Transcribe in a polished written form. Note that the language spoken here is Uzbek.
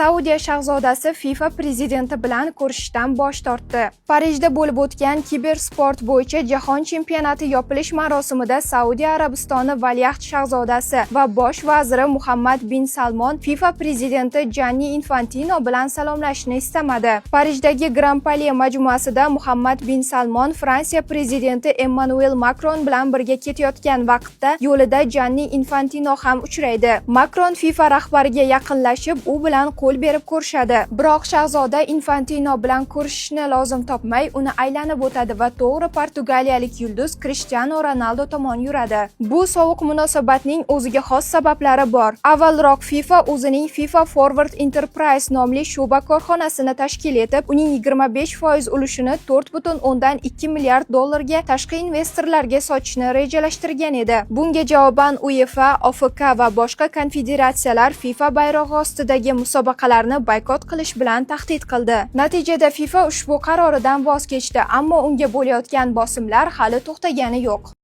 Saudiya shahzodasi FIFA prezidenti bilan ko'rishishdan bosh tortdi. Parijda bo'lib o'tgan kibersport bo'yicha jahon chempionati yopilish marosimida Saudiya Arabistoni valiahd shahzodasi va bosh vaziri Muhammad bin Salmon FIFA prezidenti Gianni Infantino bilan salomlashishni istamadi. Parijdagi Grand Palais majmuasida Muhammad bin Salmon Fransiya prezidenti Emmanuel Macron bilan birga ketayotgan vaqtda yo'lida Gianni Infantino ham uchraydi. Macron FIFA rahbariga yaqinlashib, u bilan qo'l berib ko'rishadi. Biroq shahzoda Infantino bilan ko'rishishni lozim topmay, uni aylanib o'tadi va to'g'ri portugaliyalik yulduz Cristiano Ronaldo tomon yuradi. Bu sovuq munosabatning o'ziga xos sabablari bor. Avvalroq FIFA o'zining FIFA Forward Enterprise nomli shu'ba korxonasini tashkil etib, uning 25% ulushini 4,2 milliard dollarga tashqi investorlarga sotishni rejalashtirgan edi. Bunga javoban UEFA, OFK va boshqa konfederatsiyalar FIFA bayrog'i ostidagi musobaqalarni boykot qilish bilan tahdid qildi. Natijada FIFA ushbu qaroridan voz kechdi, ammo unga bo'layotgan bosimlar hali to'xtagani yo'q.